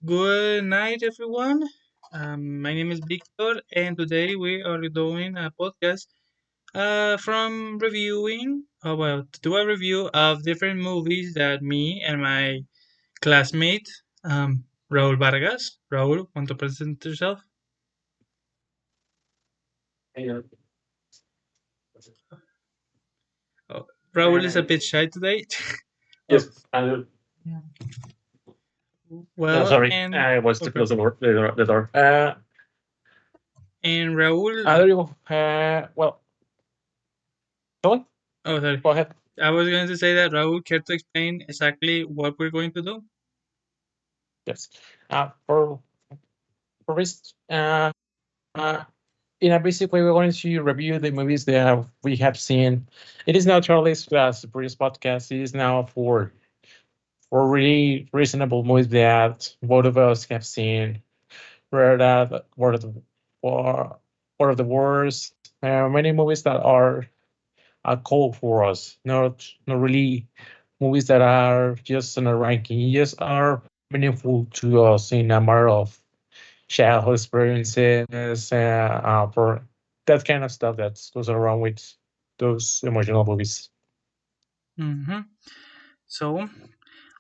Good night, everyone. My name is Victor, and today we are doing a podcast from reviewing, to do a review of different movies that me and my classmate, Raul Vargas. Raul, want to present yourself? Yeah. Oh, Raul is a bit shy today. Oh, Yes, I yeah. no, Well, sorry. and I was to okay, close the door. and Raul. There you go. Go on. Oh, sorry. Go ahead. I was going to say that Raul care to explain exactly what we're going to do. Yes. For this, uh, in a basic way, we're going to review the movies that we have seen. It is now Charlie's as the previous podcast. It is now for really reasonable movies that both of us have seen. Where that for one of the worst. Many movies that are a call for us, not really movies that are just on a ranking, just are meaningful to us in a matter of childhood experiences, for that kind of stuff that goes around with those emotional movies. hmm So,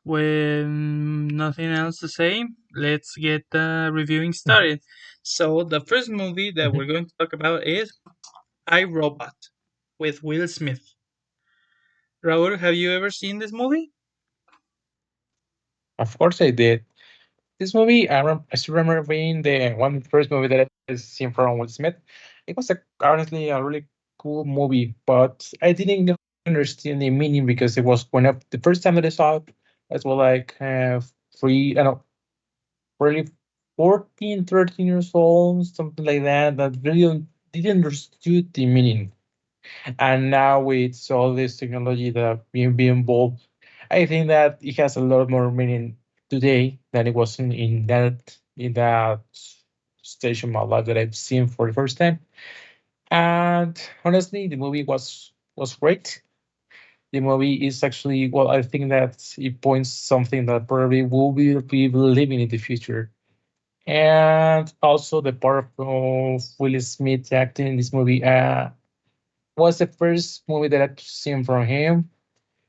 with nothing else to say, let's get the reviewing started. So, the first movie that Mhm. we're going to talk about is I Robot with Will Smith. Raul, have you ever seen this movie? Of course, I did. This movie, I still remember being the one first movie that I seen from Will Smith. It was honestly a really cool movie, but I didn't understand the meaning because it was the first time that I saw it, as well like I don't know, really 14, 13 years old, something like that, that really didn't understood the meaning. And now with all this technology that being involved, I think that it has a lot more meaning today than it was in that station of my life that I've seen for the first time. And honestly, the movie was great. The movie is actually, well, I think that it points something that probably will be living in the future. And also the part of Will Smith acting in this movie was the first movie that I've seen from him,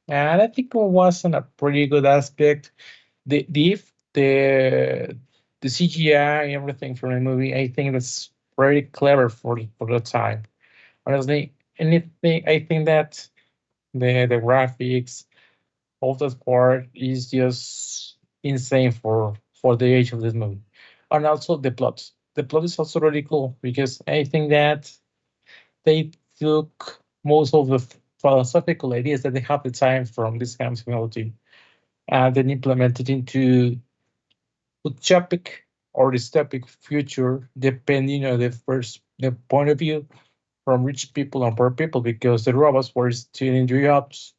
and I think it was on a pretty good aspect. The CGI and everything from the movie, I think that's very clever for the time. Honestly, anything I think that the graphics, all that part is just insane for the age of this movie, and also the plot. The plot is also really cool because I think that they took most of the philosophical ideas that they have at the time from this kind of technology and then implemented into utopic or dystopic future, depending on the point of view from rich people and poor people, because the robots were stealing jobs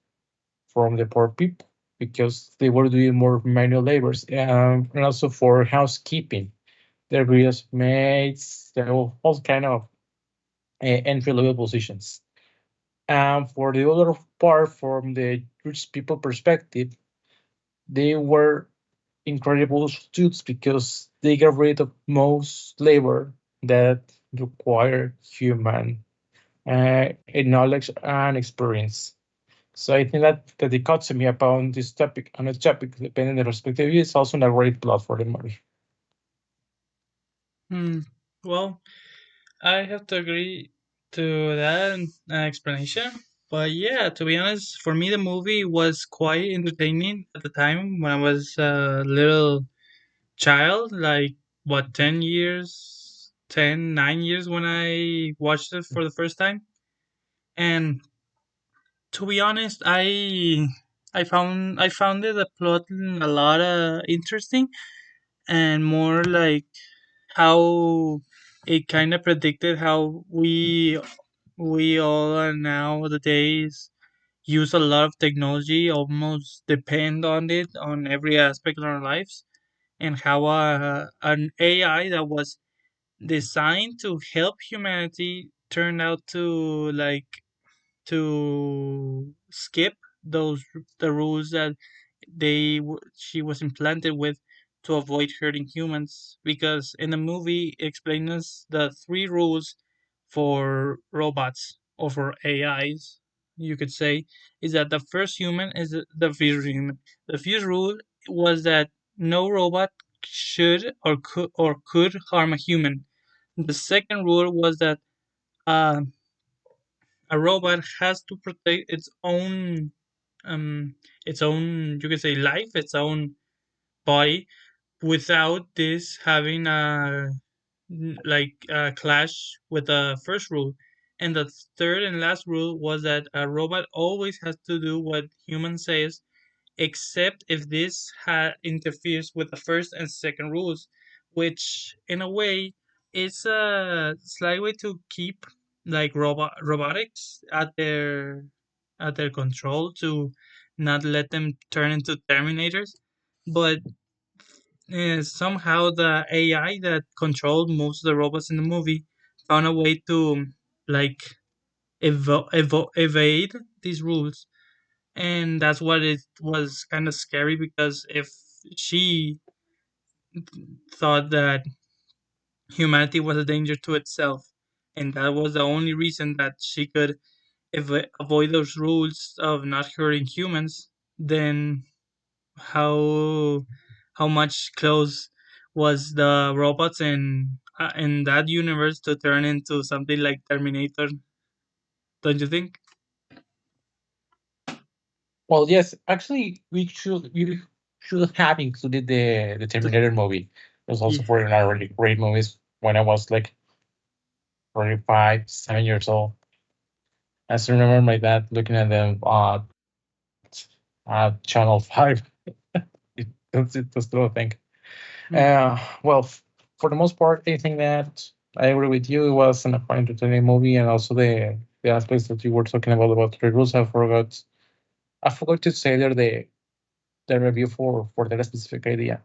from the poor people because they were doing more manual labors, and also for housekeeping. There were just maids, there were all kind of entry level positions. And for the other part, from the rich people perspective, they were incredible students because they got rid of most labor that require human knowledge and experience. So I think that the dichotomy about this topic and a topic, depending on the perspective, is also a great plot for the movie. Hmm. Well, I have to agree to that explanation. But yeah, to be honest, for me, the movie was quite entertaining at the time when I was a little child, like what, 10 years, 9 years when I watched it for the first time. And to be honest, I found it the plot a lot interesting and more like how it kind of predicted how we all are nowadays use a lot of technology, almost depend on it on every aspect of our lives, and how an AI that was designed to help humanity turned out to to skip those the rules that she was implanted with to avoid hurting humans, because in the movie it explains us the three rules for robots or for AIs, you could say, is that the first human is the first human. The first rule was that no robot should or could harm a human. The second rule was that uh, a robot has to protect its own, you could say, life, its own body, without this having a clash with the first rule. And the third and last rule was that a robot always has to do what human says, except if this interferes with the first and second rules, which in a way is a slight way to keep like robotics at their control, to not let them turn into terminators. But somehow the AI that controlled most of the robots in the movie found a way to like evade these rules, and that's what it was kind of scary, because if she thought that humanity was a danger to itself, and that was the only reason that she could avoid those rules of not hurting humans, then how how much close was the robots in that universe to turn into something like Terminator? Don't you think? Well, yes, actually, we should have included the Terminator movie. It was Yeah. also for a really great movies when I was like 5, 7 years old. I still remember my dad looking at them Channel 5. It's still a thing. Mm. Well, for the most part, I think that I agree with you. It was an quite entertaining movie, and also the aspects that you were talking about the rules. I forgot to say there the review for that specific idea.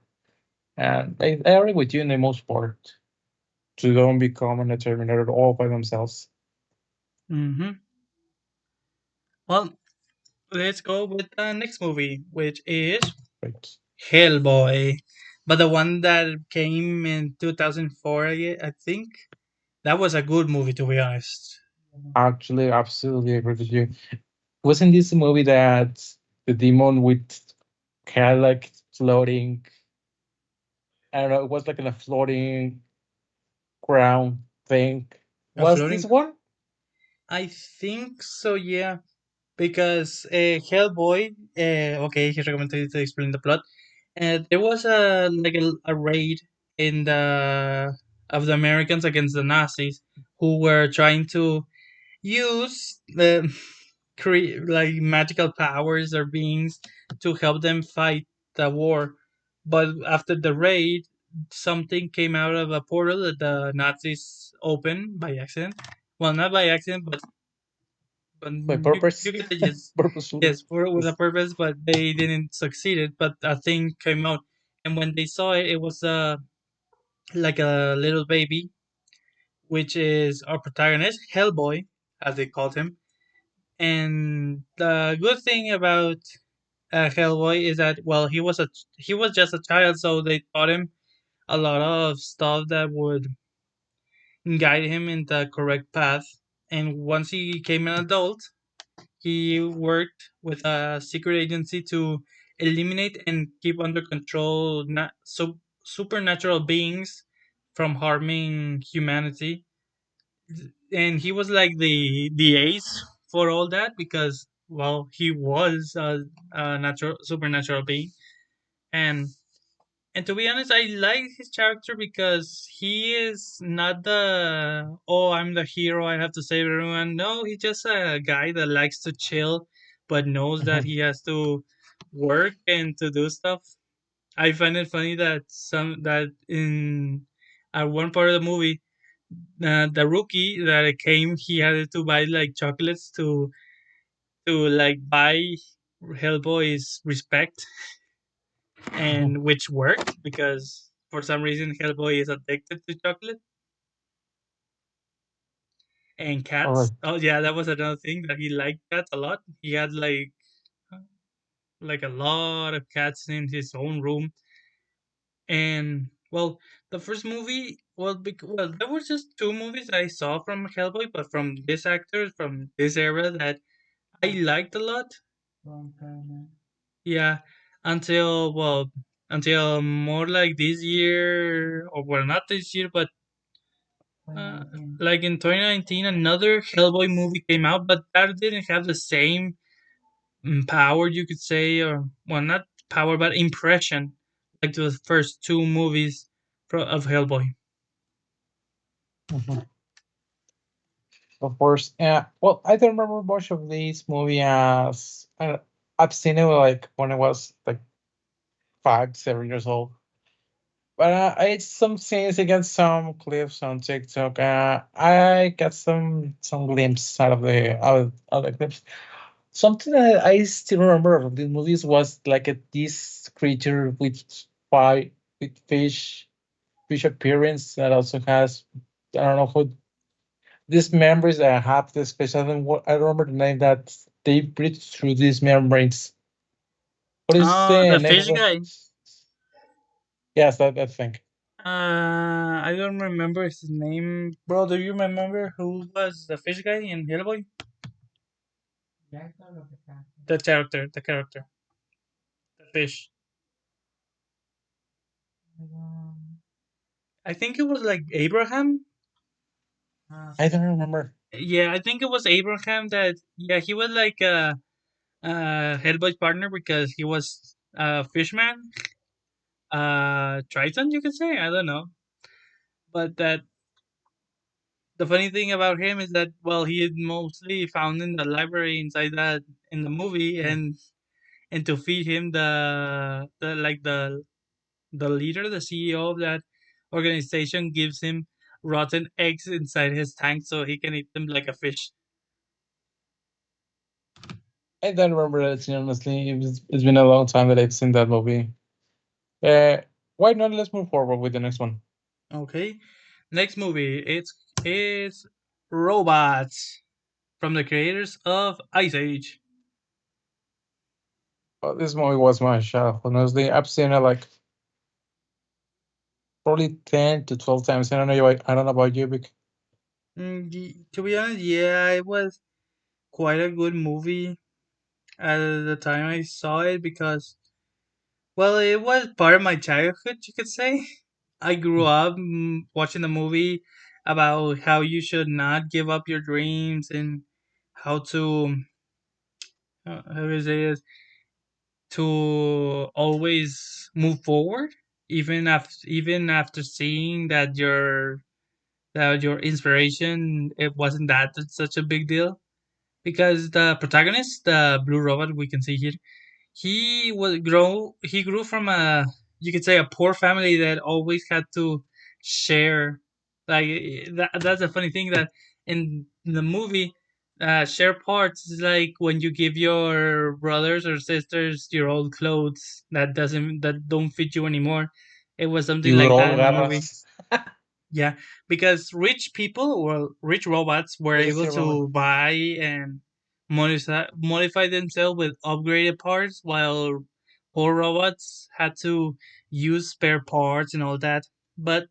And I agree with you in the most part to don't become an Terminator all by themselves. Hmm. Well, let's go with the next movie, which is Right. Hellboy, but the one that came in 2004, I think. That was a good movie, to be honest. Actually, absolutely agree with you. Wasn't this a movie that the demon with had like floating? I don't know. It was like in a floating ground thing. A Was this floating. one? I think so, yeah. Because Hellboy, okay, here's recommended to explain the plot. There was a raid in the of the Americans against the Nazis, who were trying to use the create like magical powers or beings to help them fight the war. But after the raid, something came out of a portal that the Nazis opened by accident. Well, not by accident, but By you purpose? get the gist. Purposefully? Yes, for with a Yes. purpose, but they didn't succeed it. But a thing came out, and when they saw it, it was like a little baby, which is our protagonist, Hellboy, as they called him. And the good thing about Hellboy is that, well, he was just a child, so they taught him a lot of stuff that would guide him in the correct path. And once he became an adult, he worked with a secret agency to eliminate and keep under control supernatural beings from harming humanity. And he was like the ace for all that, because, well, he was a natural supernatural being. and and to be honest, I like his character because he is not the, oh, I'm the hero, I have to save everyone. No, he's just a guy that likes to chill, but knows that Mhm. he has to work and to do stuff. I find it funny that some that in at one part of the movie, the rookie that came, he had to buy like chocolates to like buy Hellboy's respect, Mhm. and which worked because for some reason Hellboy is addicted to chocolate and All cats. right. Oh yeah, that was another thing, that he liked cats a lot. He had like a lot of cats in his own room, And well, the first movie, well, there were just two movies I saw from Hellboy, but from this actor from this era that I liked a lot. Yeah, until until more like this year, or well, not this year, but uh, like in 2019, another Hellboy movie came out, but that didn't have the same power, you could say, or well, not power, but impression, like the first two movies of Hellboy. Mhm. Of course. Yeah. Well, I don't remember much of this movie as I've seen it like when I was like 5, 7 years old. But I some scenes, I got some clips on TikTok. I got some glimpse out of the clips. Something that I still remember of these movies was like this creature with five with fish appearance that also has, I don't know who these members that have the special, I don't remember the name, that they breathe through these membranes. What is the The name of fish it? guy. Yes, that thing. I don't remember his name, bro. Do you remember who was the fish guy in Hellboy? The character, the fish. I think it was like Abraham. I don't remember. Yeah, I think it was Abraham. That yeah, he was like a Hellboy's partner because he was a fishman, Triton, you could say. I don't know, but that the funny thing about him is that well, he is mostly found in the library inside that in the movie, and to feed him the leader, the CEO of that organization gives him rotten eggs inside his tank so he can eat them like a fish. I don't remember that scene, honestly. It's been a long time that I've seen that movie. Uh, why not? Let's move forward with the next one. Okay, next movie it's Robots from the creators of Ice Age. Oh, this movie was my childhood. Honestly, I've seen it like probably 10 to 12 times. I don't know. I don't know about you, but To be honest, yeah, it was quite a good movie at the time I saw it because well, it was part of my childhood, you could say. I grew up watching the movie about how you should not give up your dreams and how to how to say it, to always move forward even after seeing that your inspiration it wasn't that such a big deal because the protagonist, the blue robot we can see here, he grew from a, you could say, a poor family that always had to share, like that's a funny thing that in the movie, share parts is like when you give your brothers or sisters your old clothes that don't fit you anymore. It was something your like that old in the movie. garras. Yeah, because rich people or rich robots were Yes, able I remember. to buy and modify themselves with upgraded parts, while poor robots had to use spare parts and all that. But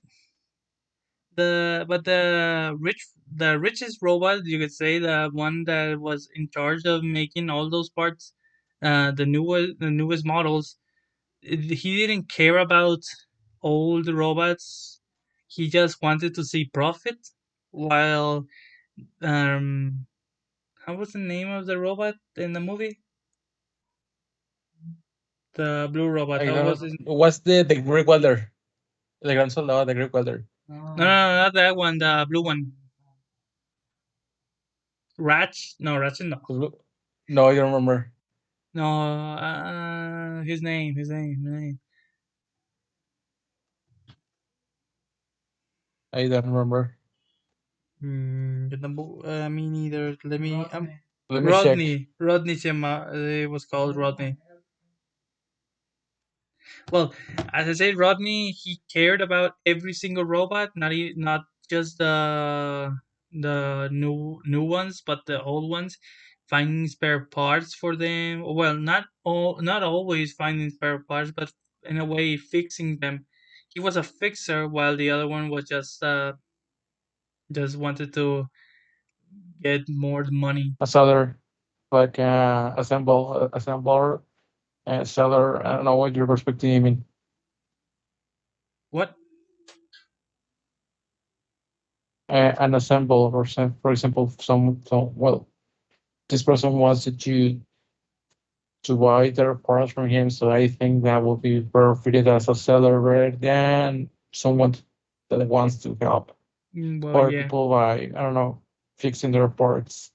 the richest robot, you could say, the one that was in charge of making all those parts, the newest models, he didn't care about old robots. He just wanted to see profit. While um, how was the name of the robot in the movie? The blue robot. I How don't was know. his? What's the Greek welder? The Gran Soldado, the Greek welder. No, no, no, not that one. The blue one. Ratch? No, Ratch. No, The blue- No, I don't remember. no. His name. I don't remember. Me neither. Let me. Let me check. Rodney Chema. It was called Rodney. Well, as I said, Rodney, he cared about every single robot, not just the new ones, but the old ones, finding spare parts for them. Well, not always finding spare parts, but in a way fixing them. he was a fixer, while the other one was just wanted to get more money. A seller, like assembler, seller. I don't know what your perspective. I mean, What? an assemble, or for example, some well, this person wants to buy their parts from him, so I think that would be better fitted as a seller rather than someone that wants to help Well, other yeah. people by, I don't know, fixing their parts.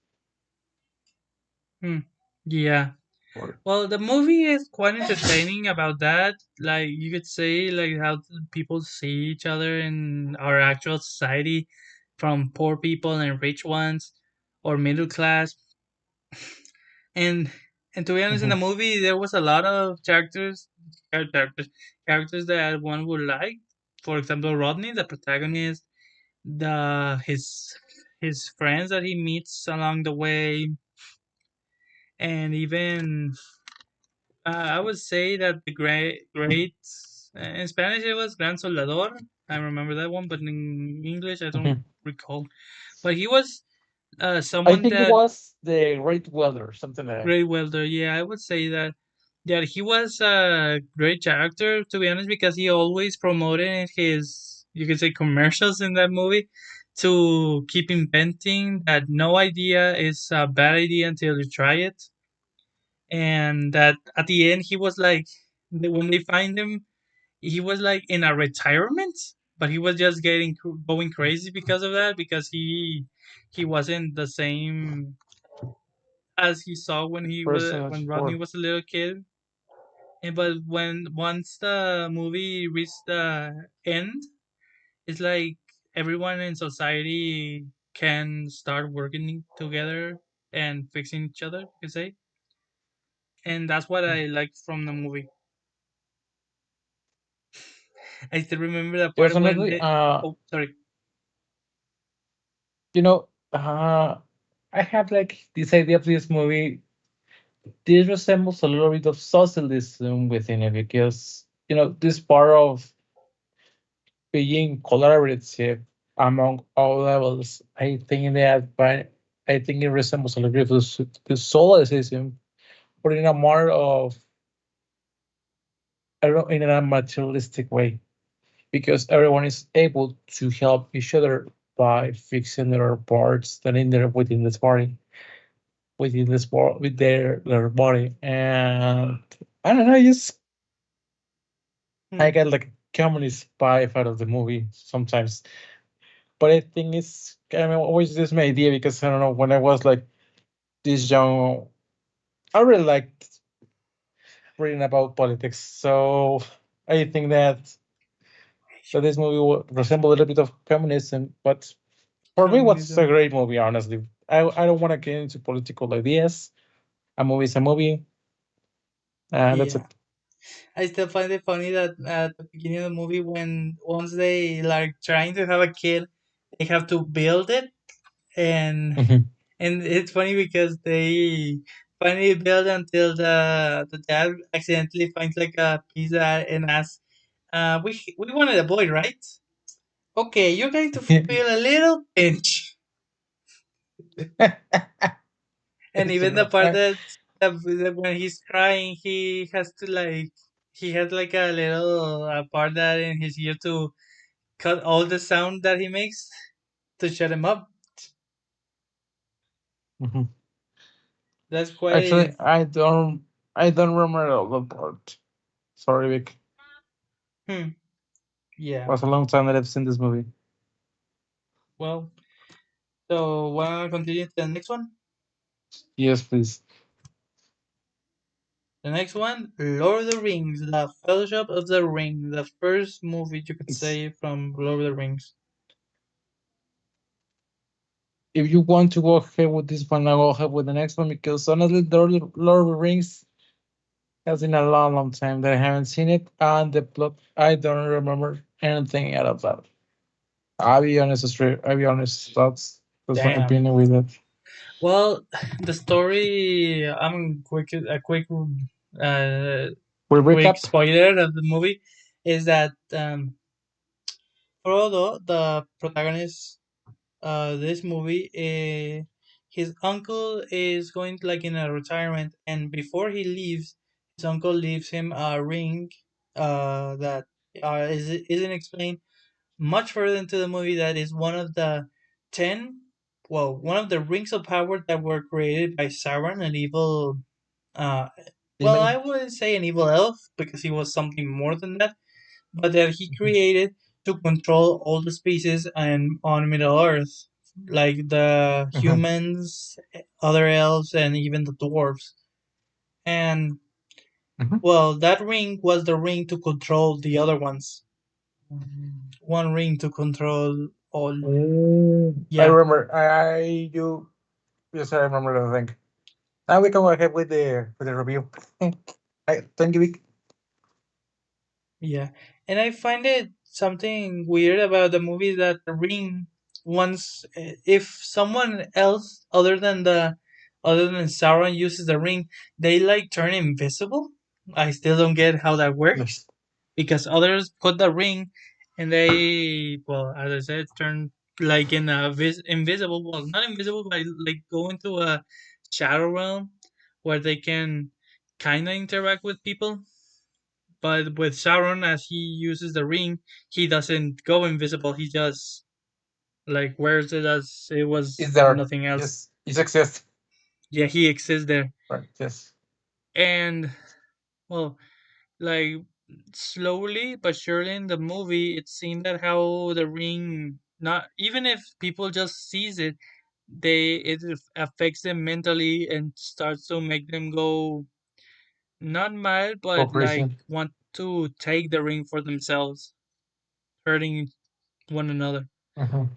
Hmm. Yeah. Or Well, the movie is quite entertaining about that. Like you could say, like how people see each other in our actual society, from poor people and rich ones, or middle class. And and to be honest, in the Mhm, movie, there was a lot of characters, characters that one would like. For example, Rodney, the protagonist, the his friends that he meets along the way, and even I would say that the great in Spanish it was Gran Soldador. I remember that one, but in English I don't mhm. recall. But he was I someone think it that was the Great Welder, something like that. great welder. Yeah, I would say that he was a great character, to be honest, because he always promoted his, you could say, commercials in that movie to keep inventing that no idea is a bad idea until you try it, and that at the end he was like, when they find him, he was like in a retirement, but he was just going crazy because of that, because he wasn't the same as he saw when Personage Rodney for was a little kid. And but when once the movie reached the end, it's like everyone in society can start working together and fixing each other, you could say. And that's what I liked from the movie. I still remember the yes, part when honestly, they, oh, sorry. you know, I have like this idea of this movie. This resembles a little bit of socialism within it because this part of being collaborative among all levels. I think that, but I think it resembles a little bit of the socialism, but in a more of, I don't know, in a materialistic way, because everyone is able to help each other by fixing their parts that in there within this body, within this sport with their body. And I don't know, just I Hmm. get like a communist vibe out of the movie sometimes. But I think it's, I mean, always this my idea because I don't know, when I was like this young, I really liked reading about politics. So I think that this movie will resemble a little bit of communism, but for me, what's a Communism. great movie, honestly. I don't want to get into political ideas. A movie is a movie, and that's Yeah. it. I still find it funny that at the beginning of the movie, when once they like trying to have a kid, they have to build it, and Mhm. and it's funny because they finally build until the dad accidentally finds like a pizza and asks, we wanted a boy, right? Okay, you're going to feel a little pinch." And It's even the true. part that when he's crying, he has like a little part that in his ear to cut all the sound that he makes to shut him up. Mhm. That's Actually, quite I don't remember all the part. Sorry, Vic. hmm, It yeah. was a long time that I've seen this movie. Well, so wanna continue to the next one? Yes, please. The next one, Lord of the Rings, The Fellowship of the Ring, the first movie you could It's, say from Lord of the Rings. if you want to go ahead with this one, I'll go ahead with the next one because honestly, the Lord of the Rings has been a long, long time that I haven't seen it, and the plot I don't remember anything out of that. I'll be honest, straight. I'll be honest. That's my Damn. opinion with it. Well, the story. I'm quick. A uh, We quick recap. spoiler of the movie is that Frodo, the protagonist, this movie, his uncle is going like in a retirement, and before he leaves, his uncle leaves him a ring, that isn't explained much further into the movie. That is one of the 10, well, one of the rings of power that were created by Sauron, an evil, uh, well, I Demon. wouldn't say an evil elf because he was something more than that, but that he Mhm. created to control all the species and on Middle Earth, like the Mhm. humans, other elves, and even the dwarves. And Mhm. well, that ring was the ring to control the other ones. One ring to control all. Oh, I Yeah, remember. I you yes, I remember the thing. Now we can go ahead with the review. Thank you, Vic. yeah. And I find it something weird about the movie that the ring, once if someone else other than Sauron uses the ring, they like turn invisible. I still don't get how that works Yes. because others put the ring and they, well, as I said, turn like in a invisible, well, not invisible, but like go into a shadow realm where they can kind of interact with people. But with Sauron, as he uses the ring, he doesn't go invisible. He just like wears it as it It's was there. nothing else. Yes, it exists. Yeah, he exists there. Right. Yes. And well, like slowly but surely in the movie, it's seen that how the ring, not even if people just sees it, affects them mentally and starts to make them go not mad, Go but like crazy. want to take the ring for themselves, hurting one another. Mhm.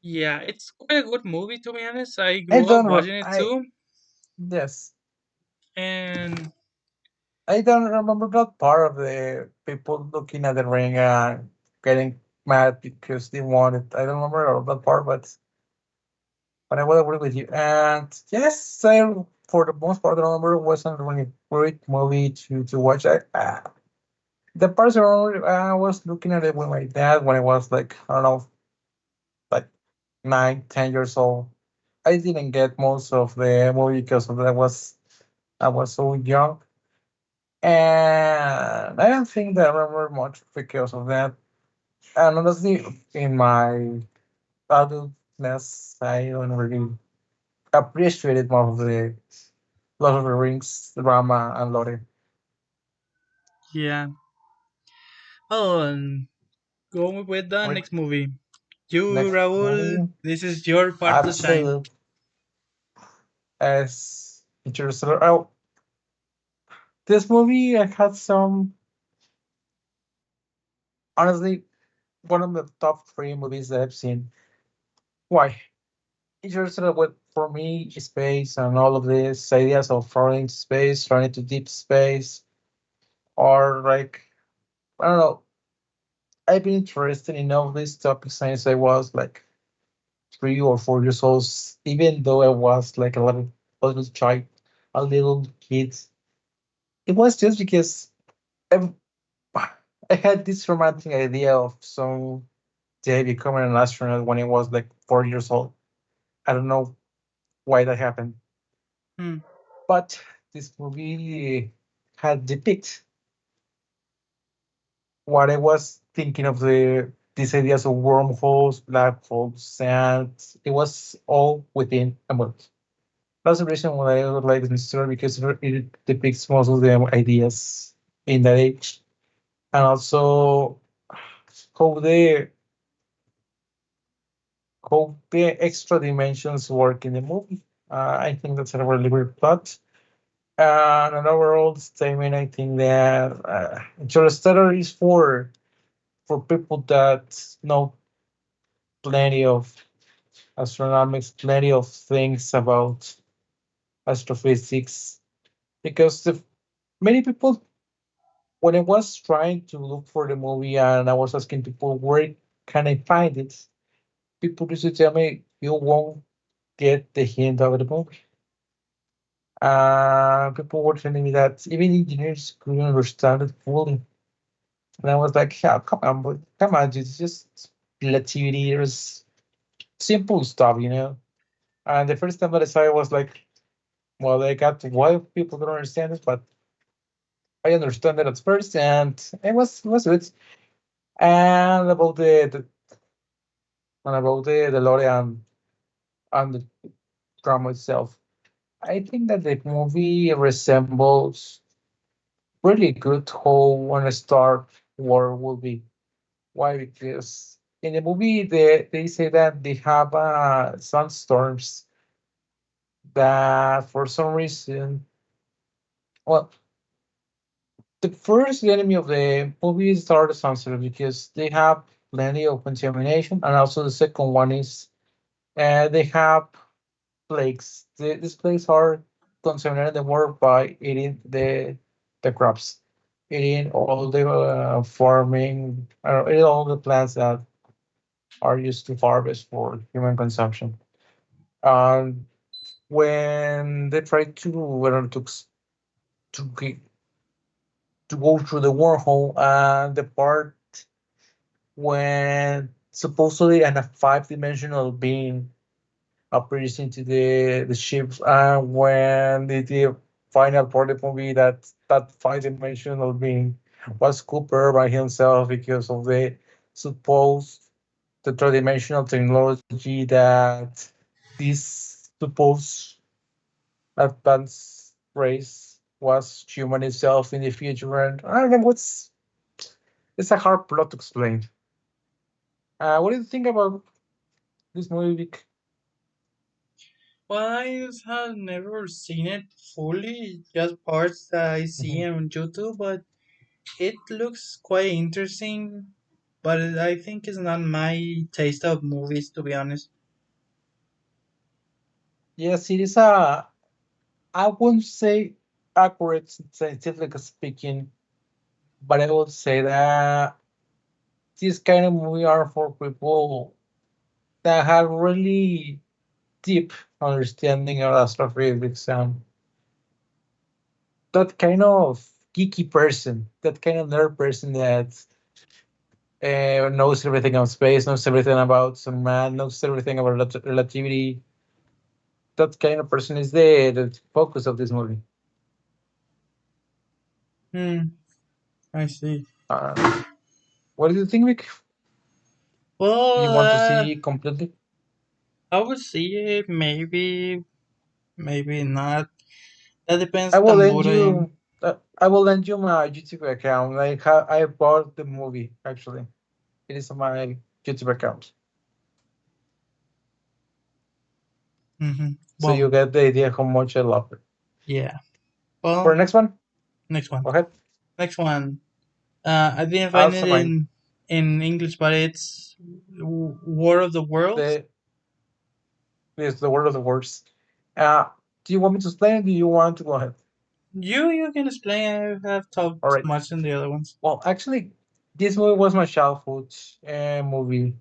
Yeah, it's quite a good movie to be honest. I I grew up don't. watching it too, Yes. and I don't remember that part of the people looking at the ring and getting mad because they want it. I don't remember all that part, but I will agree with you. And yes, I, for the most part, I remember it wasn't really a great movie to watch. The parts I remember, I was looking at it with my dad when I was like, I don't know, like 9, 10 years old. I didn't get most of the movie because of that I was so young. And I don't think that I remember much because of that. And honestly, in my adultness, I don't really appreciate more of the Lord of the Rings drama and lore. yeah. Oh, and go with the With next movie. You, next Raul, movie, this is your part to shine. absolute as Interstellar. Oh, this movie I had some honestly one of the top three movies that I've seen. Why? Interstellar with for me space and all of these ideas of falling to space, running to deep space, or like I don't know. I've been interested in all these topics since I was like 3 or 4 years old, even though I was like little child, a little kid. It was just because I, I had this romantic idea of some day becoming an astronaut when I was like 4 years old. I don't know why that happened, Hmm. but this movie had depict what I was thinking of these ideas of wormholes, black holes, and it was all within a month. That's the reason why I would like this story because it depicts most of the ideas in that age, and also how the extra dimensions work in the movie. I think that's a really good plot. And an overall statement, I think that Interstellar is for people that know plenty of astronomics, plenty of things about astrophysics, because many people, when I was trying to look for the movie and I was asking people where can I find it, people used to tell me you won't get the hint of the movie. People were telling me that even engineers couldn't understand it fully. And I was like, yeah, come on, but come on, dude, it's just relativity. There's simple stuff, you know. And the first time that I saw it was like, well, I got why people don't understand it, but I understand it at first, and it was good. And about the DeLorean and the drama itself, I think that the movie resembles really good how an Star War will be. Why? Because in the movie they say that they have sunstorms that for some reason, well, the first enemy of the movie is Star Sunset because they have plenty of contamination, and also the second one is they have plagues. These plagues are contaminating the world by eating the crops, eating all the farming, eating all the plants that are used to harvest for human consumption. And when they try to, well, to get, to go through the wormhole, and the part when supposedly and a five-dimensional being appears into the ship, and when the final part of the movie that five-dimensional being was Cooper by himself because of the supposed the three-dimensional technology that this supposed advanced race was human itself in the future. And I don't know what's it's a hard plot to explain. What do you think about this movie, Vic? Well, I just have never seen it fully, just parts that I see Mhm. on YouTube, but it looks quite interesting. But I think it's not my taste of movies, to be honest. Yes, it is a, I wouldn't say accurate scientifically speaking, but I would say that this kind of movie are for people that have really deep understanding of astrophysics and that kind of geeky person, that kind of nerd person that knows everything about space, knows everything about some man, knows everything about relativity. That kind of person is the focus of this movie. Hmm, I see. Uh, what do you think, Vic? You Well, want to see completely? I would see it, maybe, maybe not. That depends I the will lend mood I am. you. I will lend you my YouTube account. I bought the movie actually. It is on my YouTube account, so Well, you get the idea how much I love it. yeah. For Well, the next one, next one. go ahead. Next one. I didn't find Also it mine. in English, but it's War of the Worlds. The is the word of the words. Uh, do you want me to explain? Or do you want to go ahead? You can explain. I have All talked right. much in the other ones. Well, actually, this movie was my childhood movie.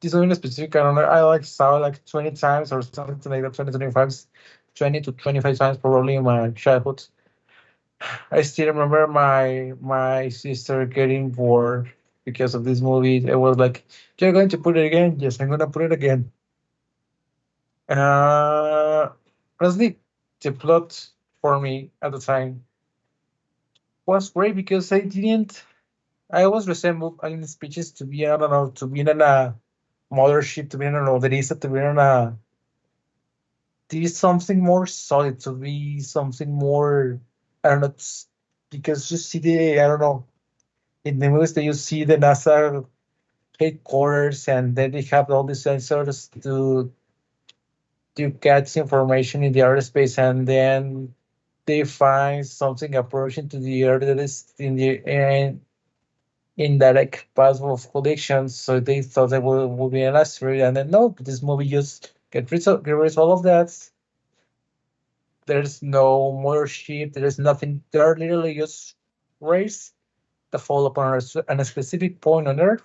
This movie in specific, I don't know. I like saw it like 20 times or something like that, 20, 25, 20 to 25 times probably in my childhood. I still remember my sister getting bored because of this movie. It was like, "You're going to put it again?" Yes, I'm gonna put it again. Uh, Honestly, the plot for me at the time was great because I didn't. I always resembled in speeches to be, I don't know, to be in a mothership, to be in an Oderisa, to be in a, to be something more solid, to be something more, I don't know, because you see the, I don't know, in the movies that you see the NASA headquarters, and then they have all the sensors to catch information in the outer space, and then they find something approaching to the Earth that is in the indirect path of collisions. So they thought that would be an asteroid, and then no, this movie just get rid of all of that. There's no mothership. There's nothing. They're literally just rays that fall upon a specific point on Earth.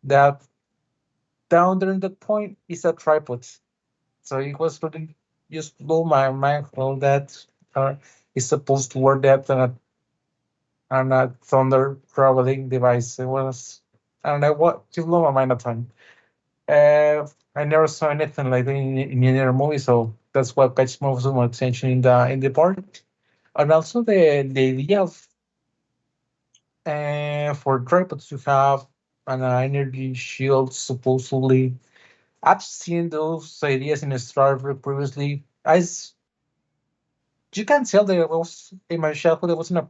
That down there in that point is a tripod. So it was really just blew my mind how that is supposed to work that and a thunder traveling device. It was, I don't know what, just blew my mind at the time. I never saw anything like that in any other movie, so that's what catches most of my attention in the part. And also the idea of for tripods to have an energy shield supposedly. I've seen those ideas in Star Trek previously. You can tell that it was in my childhood. It wasn't a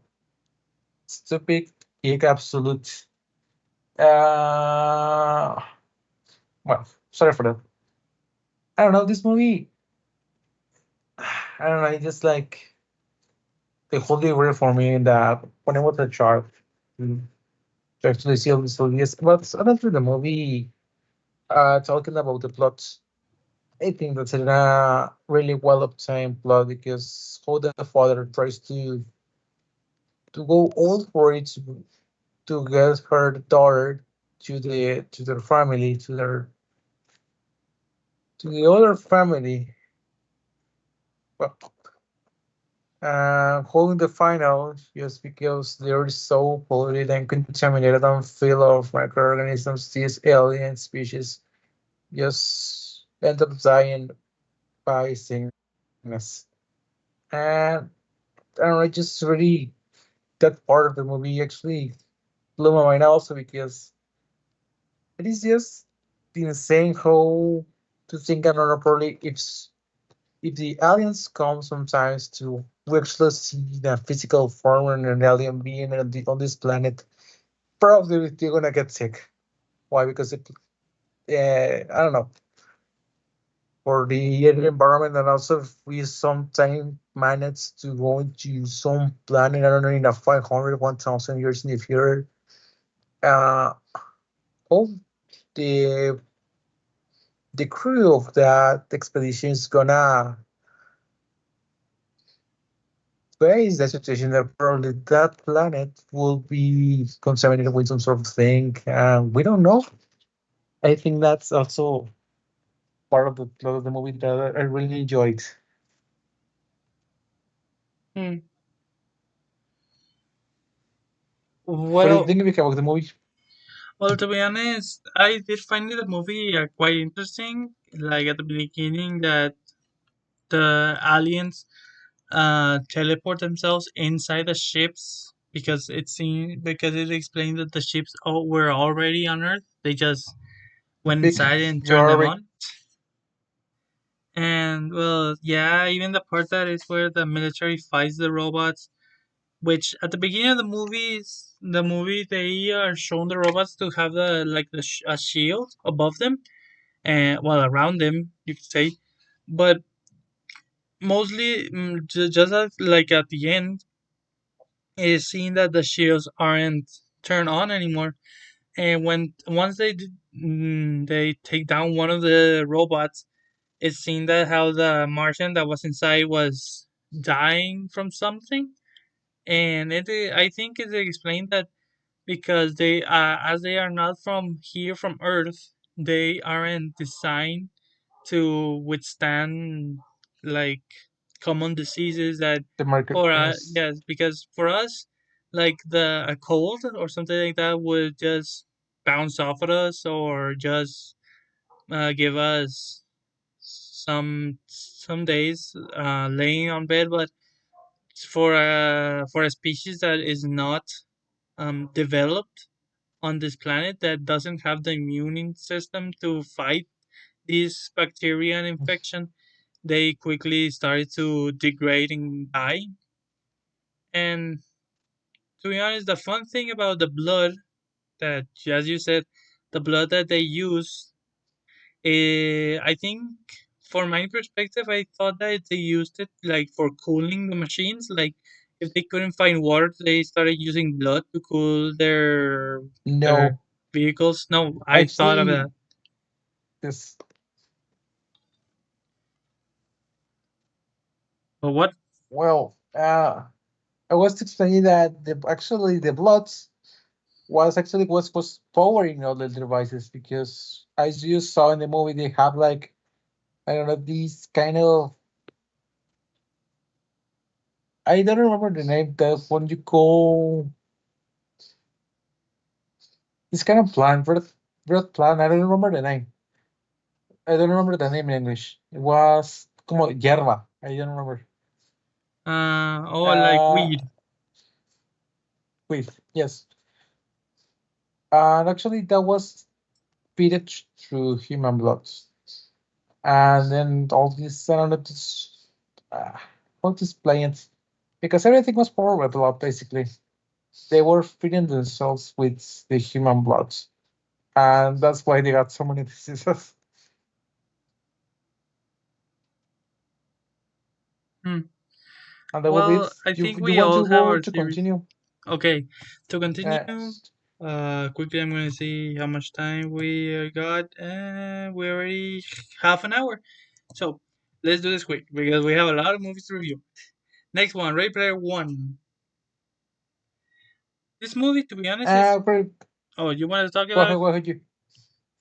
stupid, geek, absolute. Uh, well, sorry for that. I don't know. This movie, I don't know. It just like the holy grail for me. That when I was a child, to to actually see all these ideas. But honestly, the movie, talking about the plot, I think that's a really well obtained plot because how the father tries to go all for it to get her daughter to their family to the other family. Well, holding the final just because they're so polluted and contaminated and full of microorganisms, these alien species just end up dying by sickness. And I don't know, just really that part of the movie actually blew my mind also because it is just insane how to think I don't know probably if the aliens come sometimes to we actually see the physical form and an alien being on this planet, probably they're gonna get sick. Why? Because I don't know, for the environment and also if we sometime manage to go into some planet, I don't know, in a 500, 1,000 years in the future, uh, all the the crew of that expedition is gonna face the situation that probably that planet will be contaminated with some sort of thing. We don't know. I think that's also part of the plot of the movie that I really enjoyed. Hmm. What do you Well, think about the movie? well, to be honest, I did find the movie quite interesting. Like at the beginning, that the aliens teleport themselves inside the ships because it explained that the ships were already on Earth. They just went inside Because and you're turned them already on. And well, yeah, even the part that is where the military fights the robots, which at the beginning of the movie they are shown the robots to have a shield above them and well around them, you could say, but mostly just like at the end is seeing that the shields aren't turned on anymore. And once they take down one of the robots, it's seen that how the Martian that was inside was dying from something, and I think it explained that because they as they are not from here from Earth, they aren't designed to withstand like common diseases that the market. for Yes, yes, because for us like the a cold or something like that would just bounce off at us or just give us some days laying on bed, but for a species that is not developed on this planet, that doesn't have the immune system to fight this bacteria and infection, they quickly started to degrade and die. And to be honest, the fun thing about the blood that, as you said, the blood that they use, I think from my perspective, I thought that they used it like for cooling the machines. Like if they couldn't find water, they started using blood to cool their no, vehicles. No, I thought of actually, that. this But what? well, I was explaining that actually the blood was actually was powering all the devices because as you saw in the movie, they have like I don't know these kind of I don't remember the name. That's what you call. this kind of plant, red plant. I don't remember the name. I don't remember the name in English. It was como hierba. I don't remember. Oh, like Uh, weed. wait, yes. And actually, that was fed through human blood. And then all this, I don't know, this, how to explain it? Because everything was powered by blood, basically. They were feeding themselves with the human blood. And that's why they got so many diseases. Hmm. And that will be Well, it. I You think you we want all to have go our to theories. continue? Okay, to continue, Uh, quickly, I'm gonna see how much time we got. We already half an hour. So let's do this quick because we have a lot of movies to review. Next one, Ready Player One. This movie, to be honest, is. great. Oh, you want to talk about it? Go ahead. You.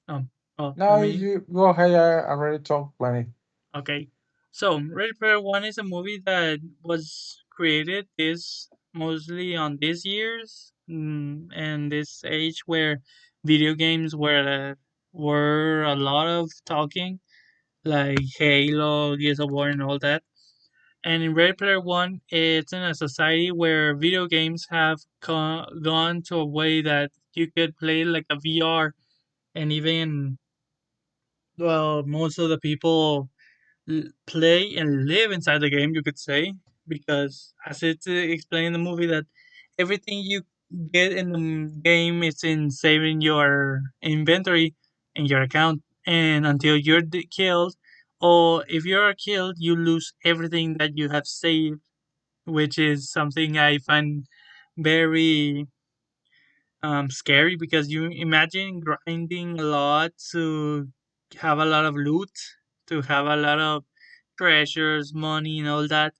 Um. Oh, for No, me. you go ahead. I already talked plenty. Okay. So, Ready Player One is a movie that was created this mostly on this year's and this age where video games were a lot of talking, like Halo, Gears of War, and all that. And in Ready Player One, it's in a society where video games have gone to a way that you could play like a VR, and even well, most of the people play and live inside the game, you could say, because as it's explained in the movie, that everything you get in the game is in saving your inventory in your account, and until you're killed, or if you are killed, you lose everything that you have saved, which is something I find very scary because you imagine grinding a lot to have a lot of loot, to have a lot of treasures, money, and all that.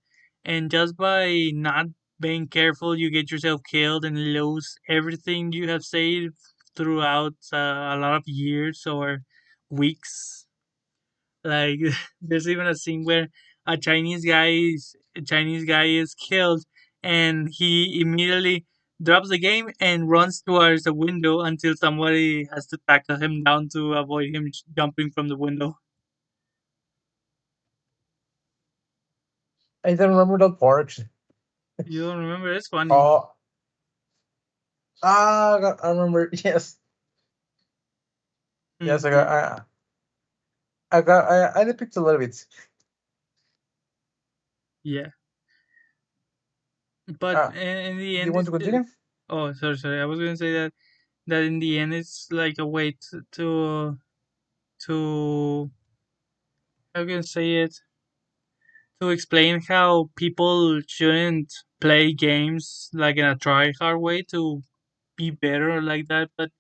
And just by not being careful, you get yourself killed and lose everything you have saved throughout a lot of years or weeks. Like there's even a scene where a Chinese guy is killed, and he immediately drops the game and runs towards the window until somebody has to tackle him down to avoid him jumping from the window. I don't remember that part. You don't remember? It's funny. Oh, I remember. Yes, Hmm, yes. I depict a little bit. yeah, but Uh, in the you end, want to continue? oh, sorry. I was gonna say that in the end, it's like a way to how can I say it, to explain how people shouldn't play games like in a try hard way to be better like that. But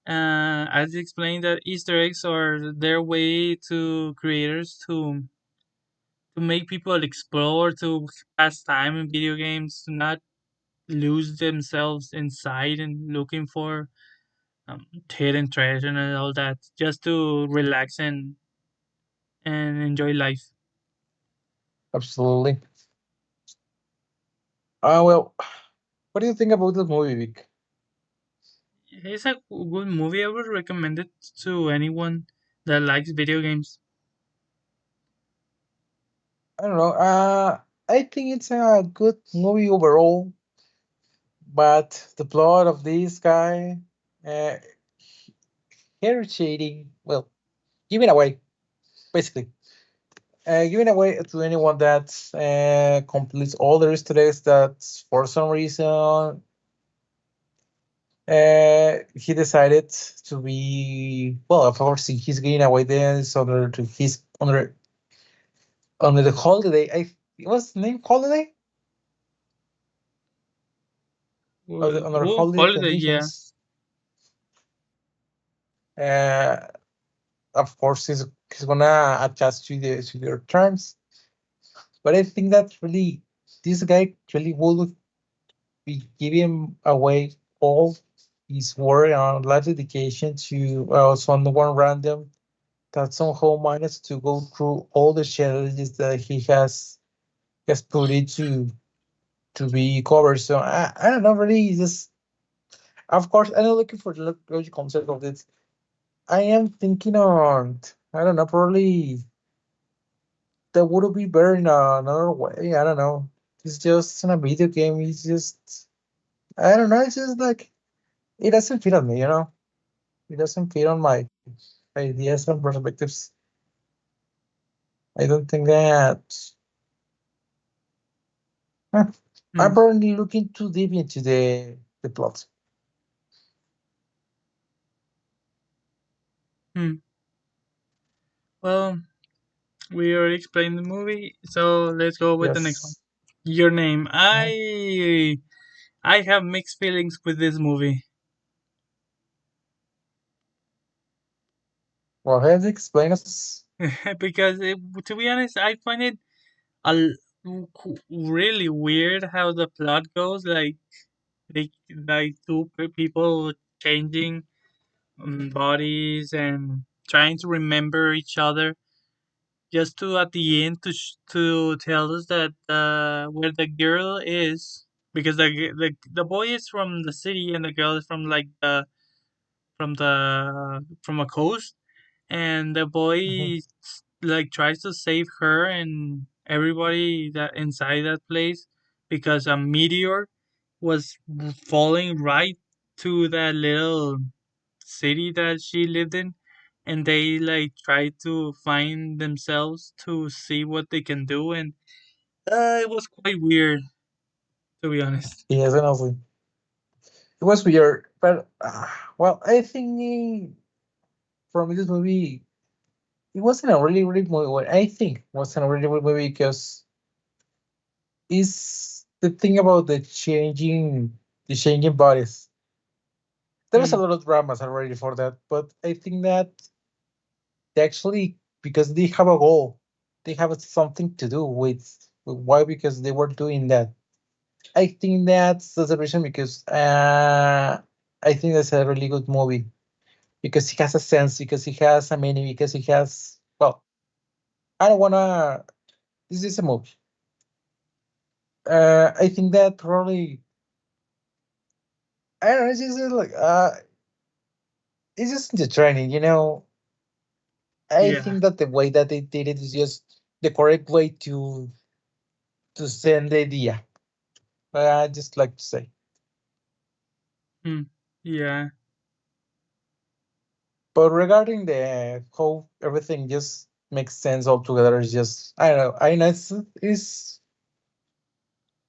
as explained, that Easter eggs are their way to creators to make people explore, to pass time in video games, to not lose themselves inside and looking for hidden treasure and all that, just to relax and enjoy life. Absolutely. Well, what do you think about the movie, Vic? It's a good movie. I would recommend it to anyone that likes video games. I don't know. I think it's a good movie overall, but the plot of this guy, uh, hair shading, well, giving away, basically. Giving away to anyone that completes all the Easter eggs that for some reason he decided to be, well, of course he's giving away this under to his under the holiday. What's the name, holiday, of the under Oh, holiday holiday, yeah. conditions. Uh, of course he's gonna adjust to their terms, but I think that really this guy really will be giving away all his work and life dedication to someone random that somehow managed to go through all the challenges that he has put into to be covered. So I don't know, really just Of course, I'm not looking for the logical concept of this. I am thinking on, I don't know, probably that would be better in another way. I don't know. It's just in a video game. It's just, I don't know. It's just like, it doesn't fit on me, you know? It doesn't fit on my ideas and perspectives. I don't think that. Huh. I'm Hmm. probably looking too deep into the plot. Hmm. Well, we already explained the movie, so let's go with the next one. Yes. Your Name. Mhm. I have mixed feelings with this movie. Well, have you explain us? Because to be honest, I find it a really weird how the plot goes. They like people changing bodies and trying to remember each other, just to at the end to tell us that where the girl is, because the boy is from the city and the girl is from like from a coast, and the Mhm. boy like tries to save her and everybody that inside that place, because a meteor was falling right to that little city that she lived in, and they like try to find themselves to see what they can do, and it was quite weird, to be honest. Yes, honestly. It was weird, but well, I think for me this movie it wasn't a really really movie. What I think wasn't a really good movie because is the thing about the changing bodies. There's a Hmm. lot of dramas already for that, but I think that they actually because they have a goal, they have something to do with why because they were doing that. I think that's the reason because I think that's a really good movie because he has a sense, because he has a meaning, because he has well, I don't wanna. This is a movie. I think that probably I don't know. It's just like it's just the training, you know. I Yeah. think that the way that they did it is just the correct way to send the idea. I just like to say. Hmm. Yeah. But regarding the how everything just makes sense all together is just I don't know. I know it's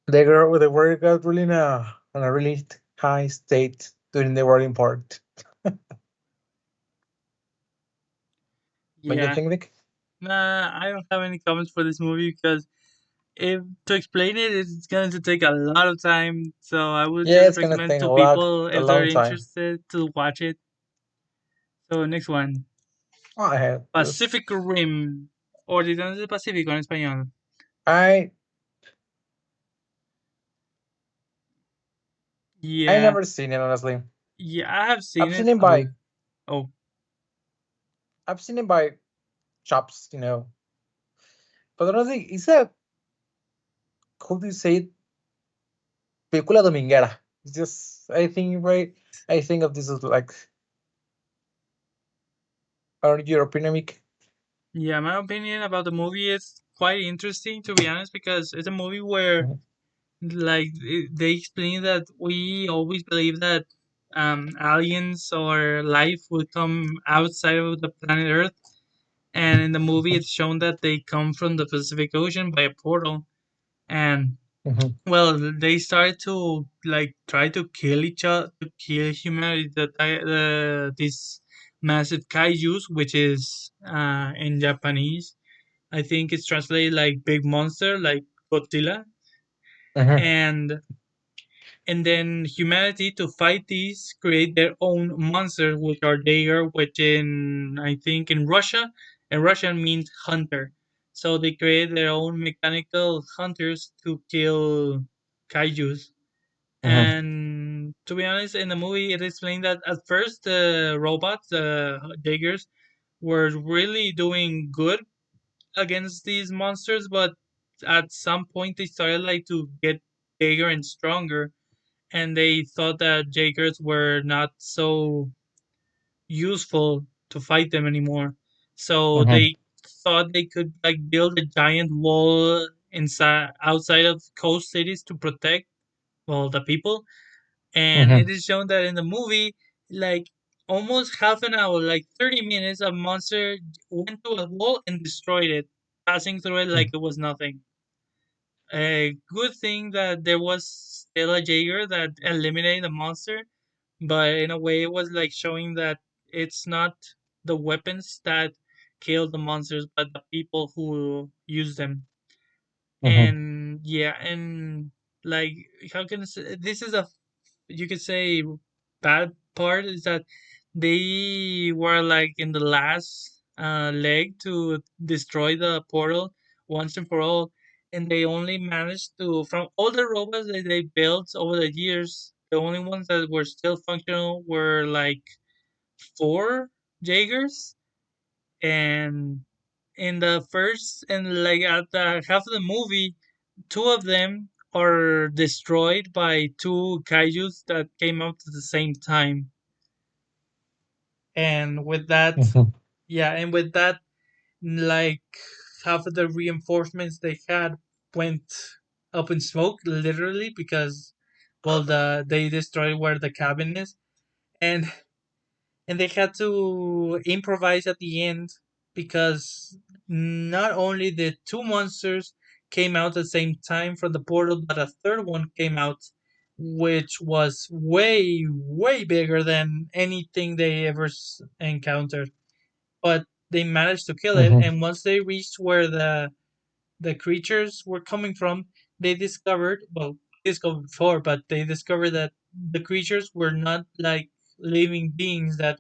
the word got really in a really high state during the wording part. Don't you Yeah. think, Nick? Nah, I don't have any comments for this movie because if to explain it, it's going to take a lot of time. So I would Yeah, just it's gonna recommend take to people a if they're long time. interested to watch it. So next one, Oh, I have just Pacific Rim, o Titanes del Pacífico en español. I I Yeah, never seen it honestly. yeah, I have seen I've seen it. it Oh, by oh, I've seen it by chops, you know. But honestly, it's a how do you say it? Película dominguera. It's just I think right. I think of this as like our European amic. yeah. My opinion about the movie is quite interesting, to be honest, because it's a movie where Mhm, like they explain that we always believe that aliens or life will come outside of the planet Earth, and in the movie mhm, it's shown that they come from the Pacific Ocean by a portal, and mhm, well, they started to like try to kill each other, to kill humanity. These massive kaiju's, which is in Japanese, I think it's translated like big monster, like Godzilla, mhm, and then humanity to fight these create their own monsters, which are Dager, which in I think in Russia, and Russian means hunter. So they create their own mechanical hunters to kill kaiju's. mhm, And to be honest, in the movie, it explained that at first the robots, the Daggers, were really doing good against these monsters, but at some point they started like to get bigger and stronger, and they thought that Jaegers were not so useful to fight them anymore. So Mm-hmm. they thought they could like build a giant wall inside outside of coast cities to protect the people. And Mm-hmm. it is shown that in the movie, like almost half an hour, like 30 minutes, a monster went to a wall and destroyed it, passing through it like it was nothing. A good thing that there was still a Jaeger that eliminated the monster, but in a way it was like showing that it's not the weapons that kill the monsters, but the people who use them. Mm-hmm. And yeah, and like how can I say, this is a, you could say, bad part is that they were like in the last leg to destroy the portal once and for all, and they only managed to, from all the robots that they built over the years, the only ones that were still functional were like four Jaegers. And in the first and like at the half of the movie, two of them are destroyed by two kaijus that came out at the same time. And with that, Mm-hmm. yeah, and with that, like half of the reinforcements they had went up in smoke, literally, because they destroyed where the cabin is. And they had to improvise at the end because not only the two monsters came out at the same time from the portal, but a third one came out, which was way bigger than anything they ever encountered. But they managed to kill it, Mm-hmm. and once they reached where the creatures were coming from, they discovered, well, discovered before, but they discovered that the creatures were not like living beings that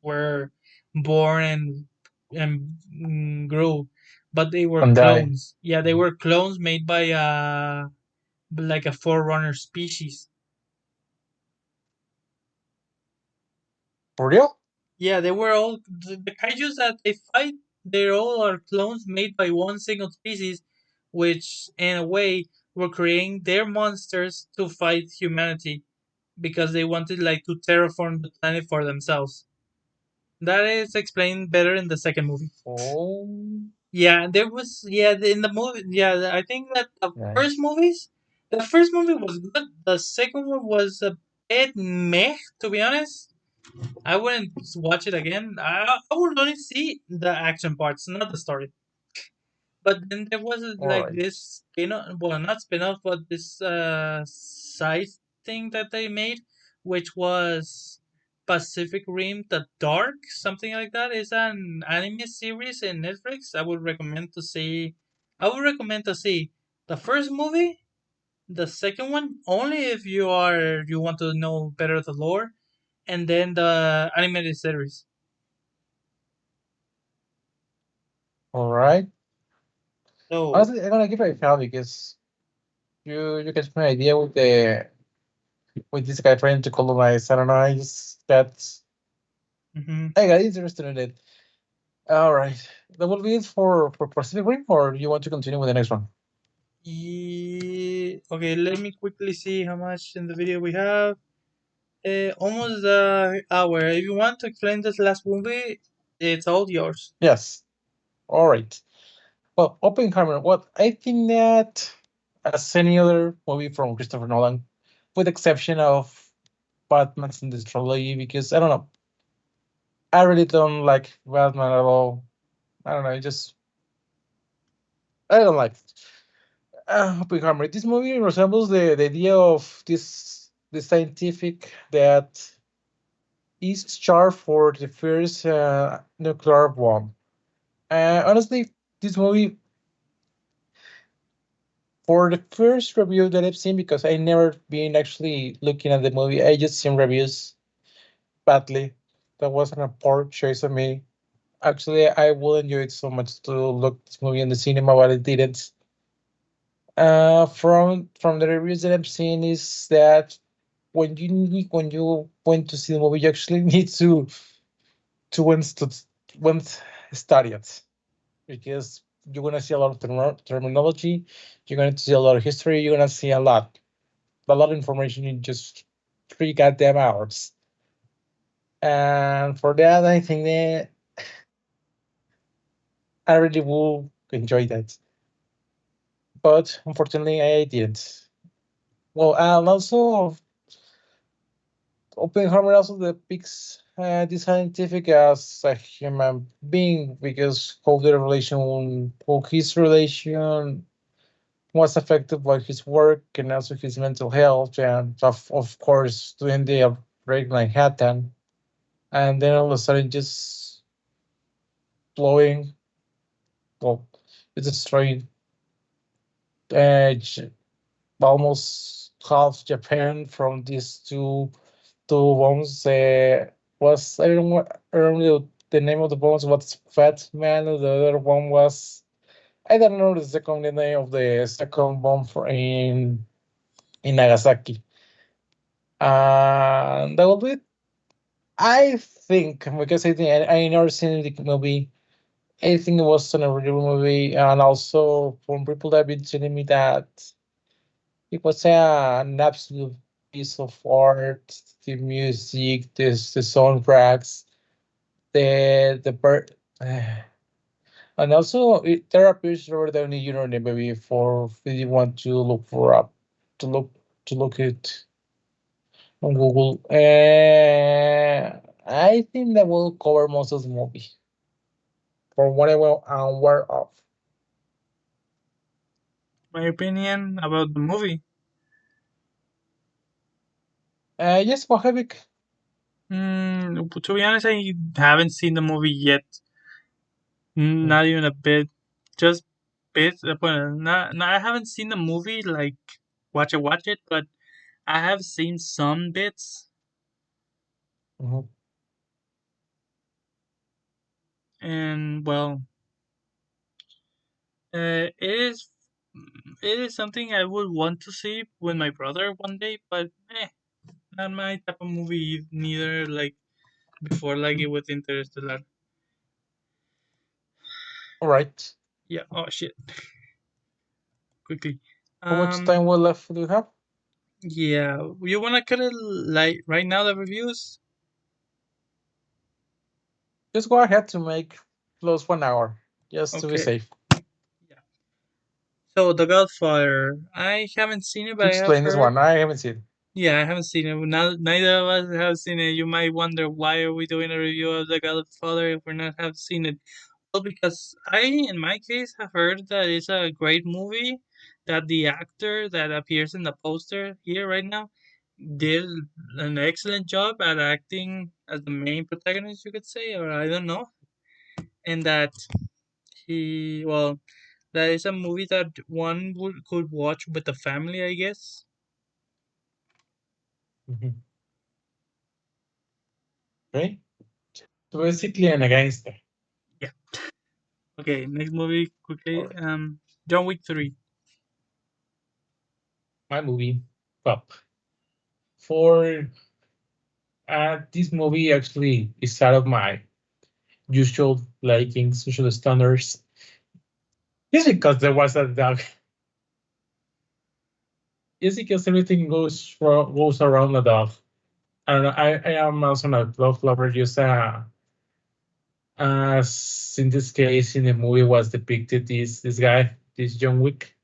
were born and grew, but they were And die. clones. Yeah, they were clones made by like a forerunner species. For real? Yeah, they were all the kaijus that they fight. They all are clones made by one single species, which in a way were creating their monsters to fight humanity because they wanted like to terraform the planet for themselves. That is explained better in the second movie. Oh, Yeah, there was in the movie. Yeah, I think that nice. the first movie was good. The second one was a bit meh, to be honest. I wouldn't watch it again. I would only see the action parts, not the story. But then there was All like right. this well, not spin-off, but this side thing that they made, which was Pacific Rim: The Dark, something like that. It's an anime series in Netflix. I would recommend to see the first movie, the second one only if you want to know better the lore, and then the animated series. All right. So, Honestly, I'm gonna give it a try because you get my idea with this guy trying to colonize. I don't know. I just that mhm. I got interested in it. All right. That will be it for Pacific Rim, or you want to continue with the next one? Okay, let me quickly see how much in the video we have. Almost an hour. If you want to explain this last movie, it's all yours. Yes. All right. Well, Oppenheimer. What I think that as any other movie from Christopher Nolan, with exception of Batman's in this trilogy, because I don't know, I really don't like Batman at all. I don't know. I don't like it. Oppenheimer. This movie resembles the idea of this scientific that is charged for the first nuclear bomb. Honestly, this movie, for the first review that I've seen, because I never been actually looking at the movie, I just seen reviews badly. That wasn't a poor choice of me. Actually, I would enjoy it so much to look this movie in the cinema, but I didn't. From the reviews that I've seen is that when you went to see the movie, you actually need to went study it because you're gonna see a lot of terminology, you're gonna see a lot of history, you're gonna see a lot. a lot of information in just 3 goddamn hours. And for that, I think that I really will enjoy that. But unfortunately, I didn't. Well, and also Oppenheimer also depicts the scientific as a human being because how the relation, how his relation was affected by his work and also his mental health, and of course doing the break Manhattan, and then all of a sudden just blowing, well, it's destroying uh, almost half Japan from these two bombs. Was I don't know, I don't know the name of the bombs. What's Fat Man? The other one was I don't know the second name of the second bomb in Nagasaki. And that will be it. I think because I think I never seen the movie. I think it was a really good movie, and also from people that have been telling me that it was an absolute piece of art. The music, the soundtracks, the bird, and also there appears Robert Downey Jr. in the movie for if you want to look for up to look to look it on Google. I think that will cover most of the movie for what I'm aware of. My opinion about the movie. Yes, Mohavik. To be honest, I haven't seen the movie yet. Not even a bit. Just bits. Well, I haven't seen the movie like watch it, but I have seen some bits, Mhm. and well, it is something I would want to see with my brother one day, but not my type of movie neither. Like before, like it was Interstellar. All right. Yeah. Oh shit. Quickly. How much Um. time will left do you have? Yeah. You wanna cut it like right now the reviews? Just go ahead to make close 1 hour, just to be Okay. safe. Yeah. So The Godfather. I haven't seen it, To but I have explain this heard. one, I haven't seen. Yeah, I haven't seen it. Now, neither of us have seen it. You might wonder why are we doing a review of The Godfather if we're not have seen it. Well, because I, in my case, have heard that it's a great movie. That the actor that appears in the poster here right now did an excellent job at acting as the main protagonist, you could say, or I don't know. And that well, that is a movie that could watch with the family, I guess. Mhm. Okay. So basically, an gangster. Yeah. Okay, next movie All quickly. right. John Wick 3. My movie. Well, for this movie actually is out of my usual liking, social standards. Just because there was a dog. Just because everything goes around the dog. I don't know. I am also a dog lover. Just as in this case in the movie was depicted this guy, this John Wick.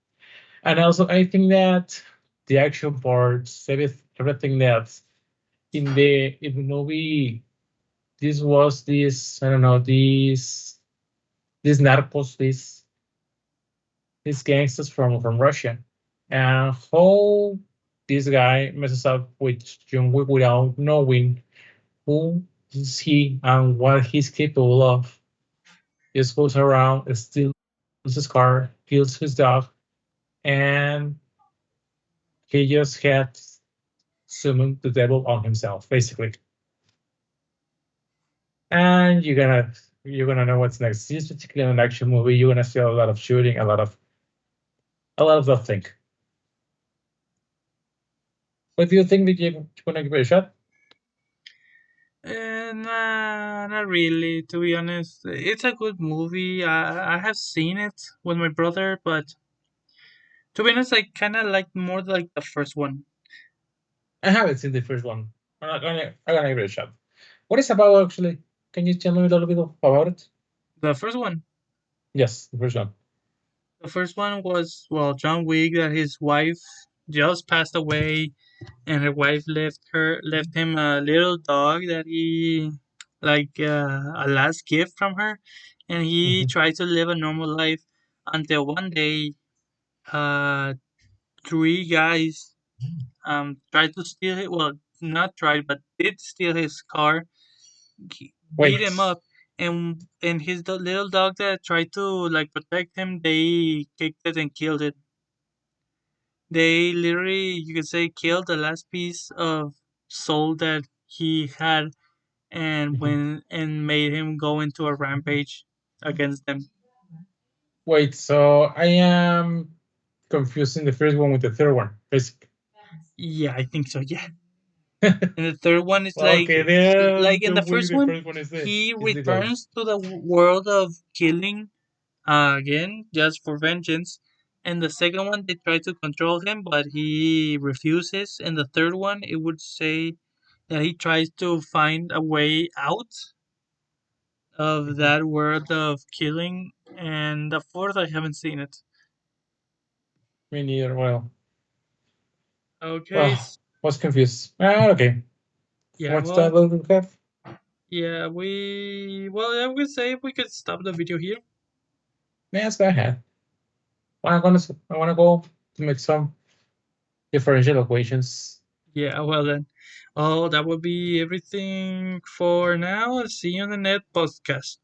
And also I think that the action parts, everything that in the movie, this was this I don't know these narcos, these gangsters from Russia, and how this guy messes up with John Wick without knowing who is he and what he's capable of. Just goes around, steals his car, kills his dog, and he just had summoned the devil on himself, basically. And you're gonna know what's next. This particularly an action movie, you're gonna see a lot of shooting, a lot of that thing. What do you think that you're gonna give it a shot? Nah, not really. To be honest, it's a good movie. I have seen it with my brother, but to be honest, I kind of like more like the first one. I haven't seen the first one. I'm gonna give it a shot. What is it about actually? Can you tell me a little bit about it? The first one. Yes, the first one. The first one was, well, John Wick, that his wife just passed away, and her wife left him a little dog that he, like, a last gift from her, and he Mhm. tried to live a normal life until one day, uh, three guys tried to steal it. Well, not tried, but did steal his car, beat him Wait, up, and his little dog that tried to like protect him, they kicked it and killed it. They literally, you could say, killed the last piece of soul that he had, and mhm. made him go into a rampage against them. Wait. So I am confusing the first one with the third one. Basically. Yeah, I think so. Yeah, and the third one is Okay, then like in the John Wick, first the one, first one he is the goal. returns to the world of killing again just for vengeance. And the second one, they try to control him, but he refuses. And the third one, it would say that he tries to find a way out of Mhm. that world of killing. And the fourth, I haven't seen it. Me neither. Okay, Well, was confused. Okay. yeah, What's that little recap? yeah, well, I would say we could stop the video here. Yes, go ahead. I wanna go to make some differential equations. Yeah, well then. Oh, that would be everything for now. See you on the next podcast.